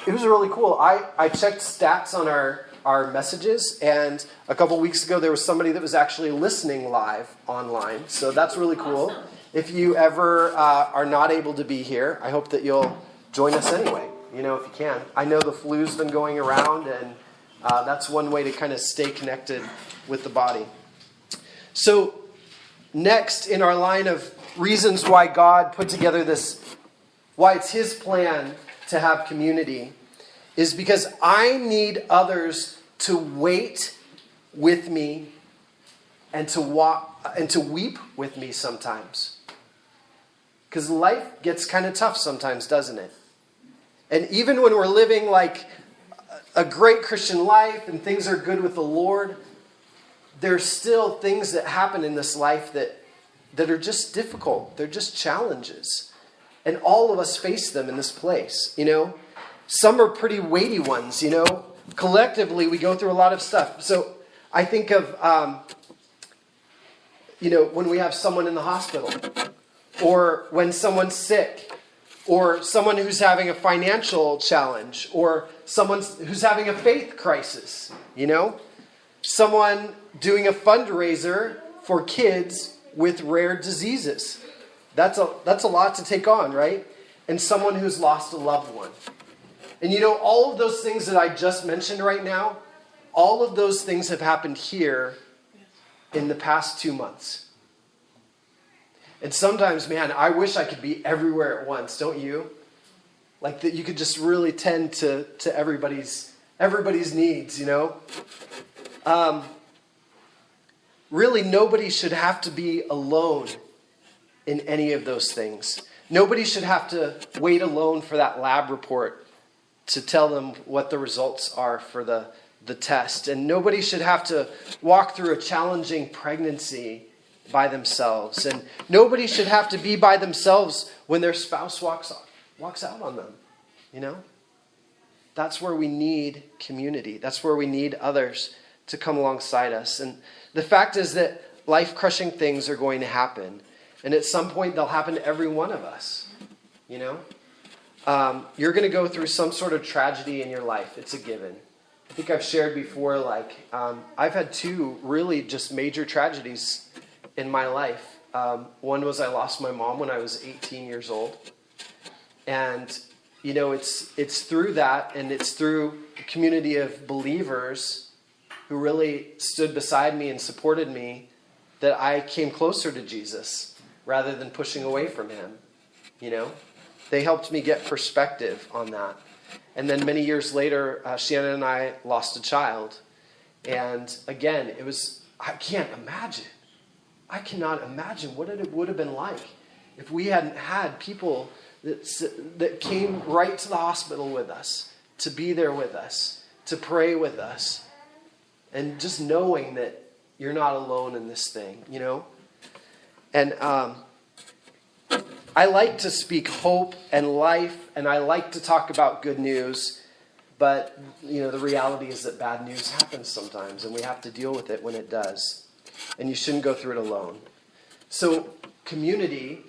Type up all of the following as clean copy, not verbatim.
it was really cool. I checked stats on our messages, and a couple weeks ago there was somebody that was actually listening live online. So that's really cool. Awesome. If you ever are not able to be here, I hope that you'll join us anyway, if you can. I know the flu's been going around, and that's one way to kind of stay connected with the body. So next in our line of reasons why God put together why it's His plan to have community, is because I need others to wait with me and to walk and to weep with me sometimes. Because life gets kind of tough sometimes, doesn't it? And even when we're living like a great Christian life and things are good with the Lord, there's still things that happen in this life that are just difficult. They're just challenges. And all of us face them in this place, Some are pretty weighty ones, Collectively, we go through a lot of stuff. So I think of, when we have someone in the hospital, or when someone's sick, or someone who's having a financial challenge, or someone who's having a faith crisis, Someone doing a fundraiser for kids with rare diseases. That's a lot to take on, right? And someone who's lost a loved one. And all of those things that I just mentioned right now, all of those things have happened here in the past 2 months. And sometimes, man, I wish I could be everywhere at once, don't you? Like that you could just really tend to everybody's needs, Really, nobody should have to be alone in any of those things. Nobody should have to wait alone for that lab report to tell them what the results are for the test. And nobody should have to walk through a challenging pregnancy by themselves. And nobody should have to be by themselves when their spouse walks out on them. That's where we need community. That's where we need others to come alongside us. And the fact is that life-crushing things are going to happen. And at some point, they'll happen to every one of us. You're going to go through some sort of tragedy in your life. It's a given. I think I've shared before, I've had 2 really just major tragedies in my life. One was I lost my mom when I was 18 years old. And, it's through that, and it's through a community of believers who really stood beside me and supported me that I came closer to Jesus rather than pushing away from Him. They helped me get perspective on that. And then many years later, Shannon and I lost a child. And again, I cannot imagine what it would have been like if we hadn't had people that came right to the hospital with us, to be there with us, to pray with us. And just knowing that you're not alone in this thing, And I like to speak hope and life, and I like to talk about good news. But, the reality is that bad news happens sometimes, and we have to deal with it when it does. And you shouldn't go through it alone. So community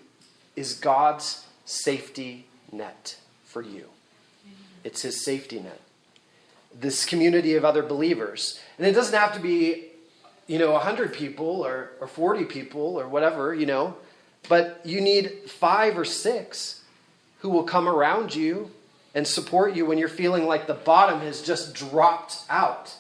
is God's safety net for you. It's His safety net. This community of other believers. And it doesn't have to be, 100 people or 40 people or whatever, But you need 5 or 6 who will come around you and support you when you're feeling like the bottom has just dropped out,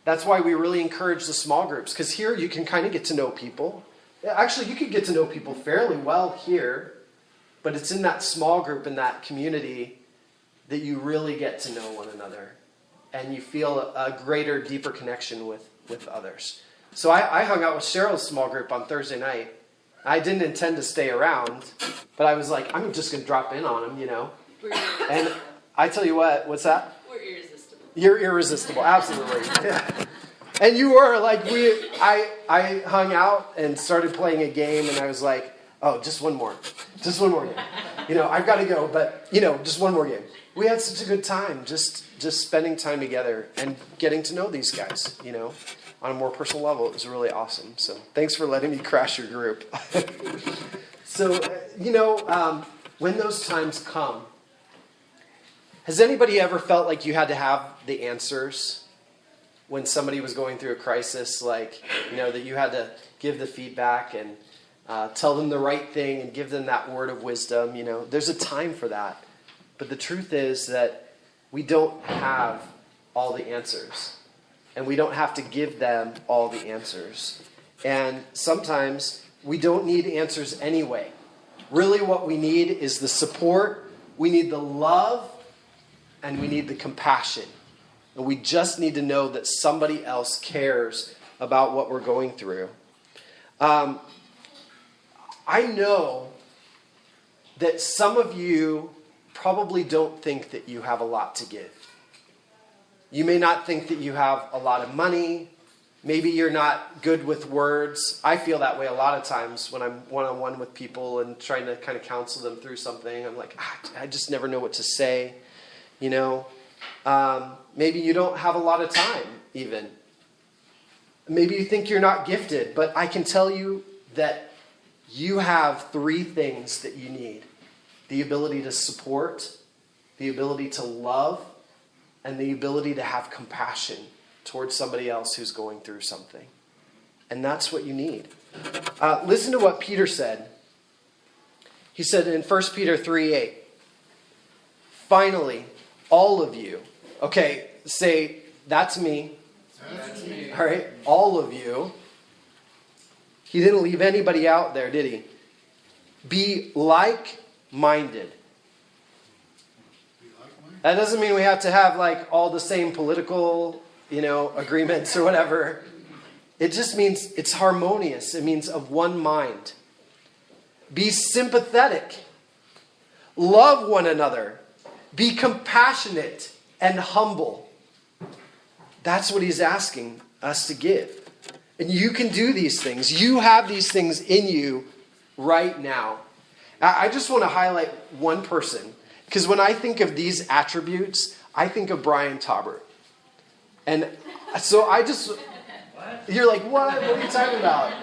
That's why we really encourage the small groups. Because here you can kind of get to know people. Actually, you could get to know people fairly well here. But it's in that small group, in that community, that you really get to know one another. And you feel a greater, deeper connection with others. So I hung out with Cheryl's small group on Thursday night. I didn't intend to stay around, but I was like, I'm just going to drop in on them, And I tell you what, what's that? We're irresistible. You're irresistible, absolutely. Yeah. And you were, I hung out and started playing a game, and I was like, oh, just one more game. I've got to go, but, just one more game. We had such a good time, just spending time together and getting to know these guys, on a more personal level. It was really awesome. So thanks for letting me crash your group. So, when those times come, Has anybody ever felt like you had to have the answers when somebody was going through a crisis, like, that you had to give the feedback and tell them the right thing and give them that word of wisdom? There's a time for that. But the truth is that we don't have all the answers. And we don't have to give them all the answers. And sometimes we don't need answers anyway. Really what we need is the support, we need the love, and we need the compassion. And we just need to know that somebody else cares about what we're going through. I know that some of you probably don't think that you have a lot to give. You may not think that you have a lot of money. Maybe you're not good with words. I feel that way a lot of times when I'm one-on-one with people and trying to kind of counsel them through something. I'm like, I just never know what to say. Maybe you don't have a lot of time even. Maybe you think you're not gifted, but I can tell you that you have 3 things that you need. The ability to support, the ability to love, and the ability to have compassion towards somebody else who's going through something. And that's what you need. Listen to what Peter said. He said in 1 Peter 3:8, finally, all of you. Okay, say, that's me. That's me. All right, all of you. He didn't leave anybody out there, did he? Be like-minded. That doesn't mean we have to have all the same political, agreements or whatever. It just means it's harmonious. It means of one mind. Be sympathetic. Love one another. Be compassionate and humble. That's what he's asking us to give. And you can do these things. You have these things in you right now. I just want to highlight one person. Because when I think of these attributes, I think of Brian Taubert. And so you're like, what? What are you talking about?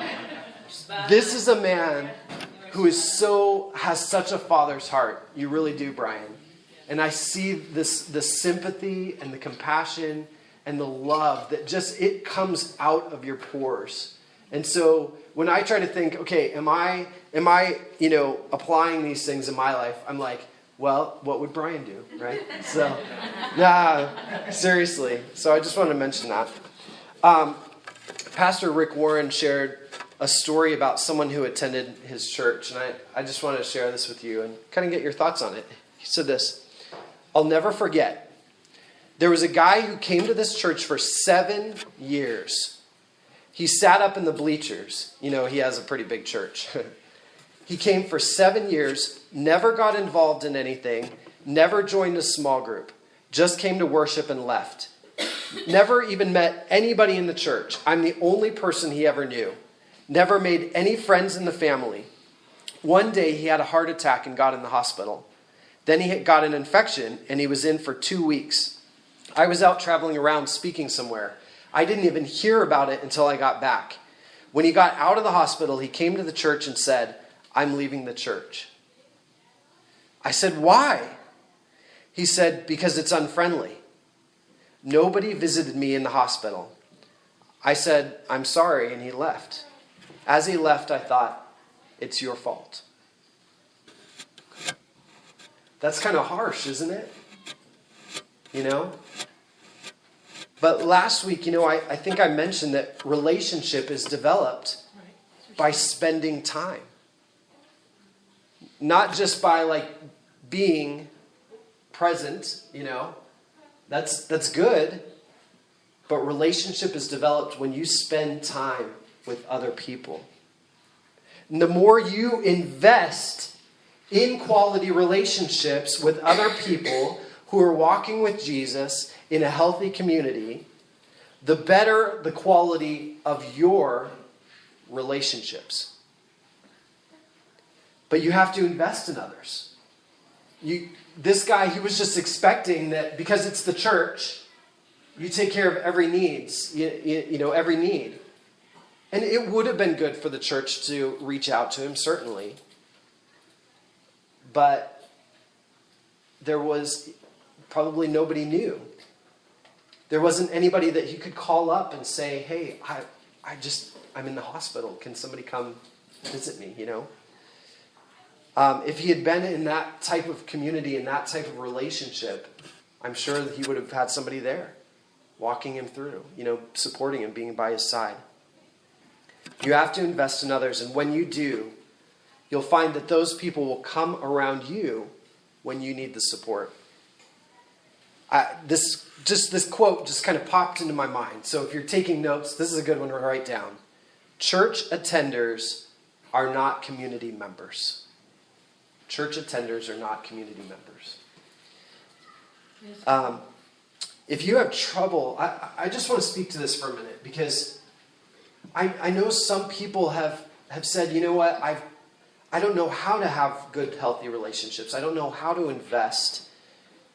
This is a man who has such a father's heart. You really do, Brian. And I see the sympathy and the compassion and the love that it comes out of your pores. And so when I try to think, okay, am I applying these things in my life? I'm like, well, what would Brian do, right? So, seriously. So I just wanted to mention that. Pastor Rick Warren shared a story about someone who attended his church, and I just wanted to share this with you and kind of get your thoughts on it. He said this, I'll never forget. There was a guy who came to this church for 7 years. He sat up in the bleachers. He has a pretty big church. He came for 7 years, never got involved in anything, never joined a small group, just came to worship and left. Never even met anybody in the church. I'm the only person he ever knew. Never made any friends in the family. One day he had a heart attack and got in the hospital. Then he got an infection and he was in for 2 weeks. I was out traveling around speaking somewhere. I didn't even hear about it until I got back. When he got out of the hospital, he came to the church and said, I'm leaving the church. I said, why? He said, because it's unfriendly. Nobody visited me in the hospital. I said, I'm sorry, and he left. As he left, I thought, it's your fault. That's kind of harsh, isn't it? But last week, I think I mentioned that relationship is developed by spending time. Not just by being present, that's good. But relationship is developed when you spend time with other people. And the more you invest in quality relationships with other people who are walking with Jesus in a healthy community, the better the quality of your relationships. But you have to invest in others. This guy, he was just expecting that because it's the church, you take care of every needs, every need. And it would have been good for the church to reach out to him, certainly. But there was probably nobody knew. There wasn't anybody that he could call up and say, hey, I'm in the hospital. Can somebody come visit me, If he had been in that type of community, in that type of relationship, I'm sure that he would have had somebody there, walking him through, supporting him, being by his side. You have to invest in others, and when you do, you'll find that those people will come around you when you need the support. This quote just kind of popped into my mind. So if you're taking notes, this is a good one to write down. Church attenders are not community members. Church attenders are not community members. If you have trouble, I just want to speak to this for a minute, because I know some people have said, you know what, I don't know how to have good, healthy relationships. I don't know how to invest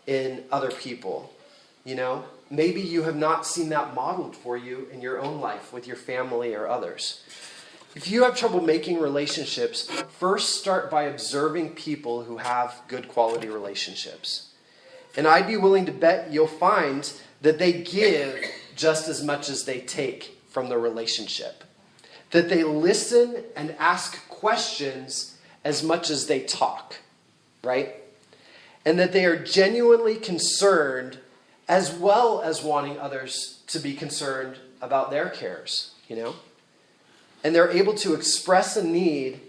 in other people. Maybe you have not seen that modeled for you in your own life with your family or others. If you have trouble making relationships, first start by observing people who have good quality relationships. And I'd be willing to bet you'll find that they give just as much as they take from the relationship. That they listen and ask questions as much as they talk, right? And that they are genuinely concerned, as well as wanting others to be concerned about their cares, And they're able to express a need,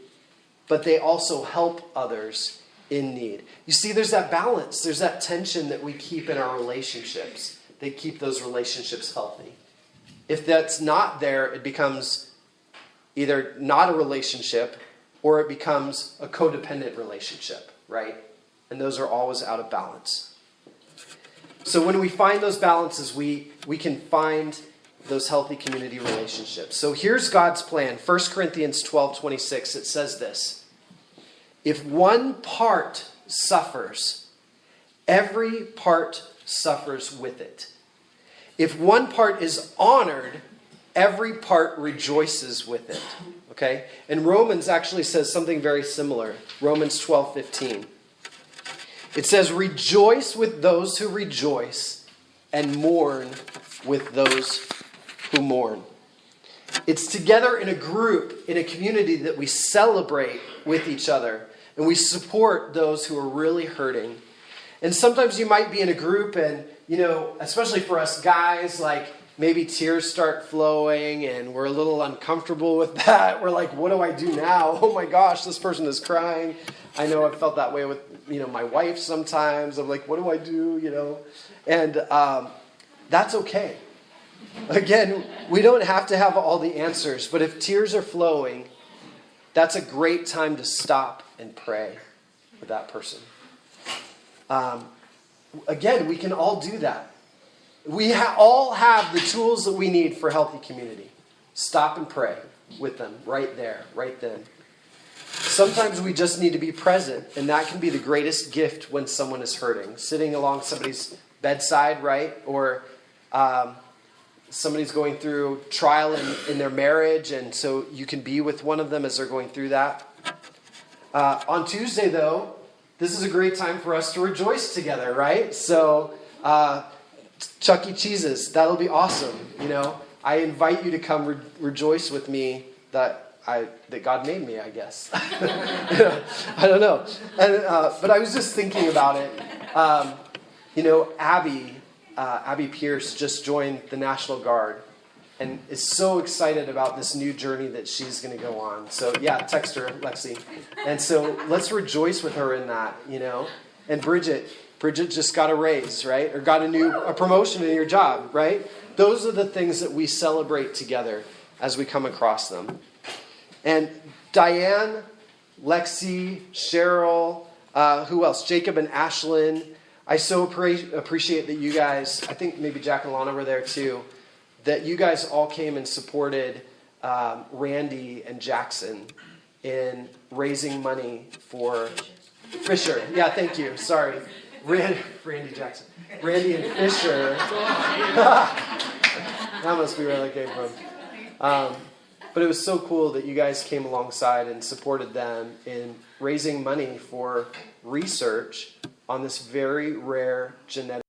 but they also help others in need. You see, there's that balance. There's that tension that we keep in our relationships. They keep those relationships healthy. If that's not there, it becomes either not a relationship or it becomes a codependent relationship, right? And those are always out of balance. So when we find those balances, we can find those healthy community relationships. So here's God's plan. 1 Corinthians 12:26, it says this. If one part suffers, every part suffers with it. If one part is honored, every part rejoices with it. Okay? And Romans actually says something very similar. Romans 12:15. It says, rejoice with those who rejoice and mourn with those who mourn. It's together in a group, in a community, that we celebrate with each other and we support those who are really hurting. And sometimes you might be in a group and, especially for us guys, like maybe tears start flowing and we're a little uncomfortable with that. We're like, what do I do now? Oh my gosh, this person is crying. I know I've felt that way with, my wife sometimes. I'm like, what do I do, And that's okay. Again, we don't have to have all the answers, but if tears are flowing, that's a great time to stop and pray with that person. Again, we can all do that. We all have the tools that we need for healthy community. Stop and pray with them right there, right then. Sometimes we just need to be present, and that can be the greatest gift when someone is hurting. Sitting along somebody's bedside, right? Or somebody's going through trial in their marriage, and so you can be with one of them as they're going through that. On Tuesday, though, this is a great time for us to rejoice together, right? So, Chuck E. Cheese's, that'll be awesome. I invite you to come rejoice with me that God made me, I guess. I don't know. But I was just thinking about it. Abby Pierce just joined the National Guard and is so excited about this new journey that she's going to go on. So, yeah, text her, Lexi. And so let's rejoice with her in that, And Bridget just got a raise, right? Or got a promotion in your job, right? Those are the things that we celebrate together as we come across them. And Diane, Lexi, Cheryl, who else? Jacob and Ashlyn. I so appreciate that you guys, I think maybe Jack and Lana were there too, that you guys all came and supported Randy and Jackson in raising money for Fisher. Yeah, thank you. Sorry. Randy Jackson. Randy and Fisher. That must be where that came from. But it was so cool that you guys came alongside and supported them in raising money for research on this very rare genetic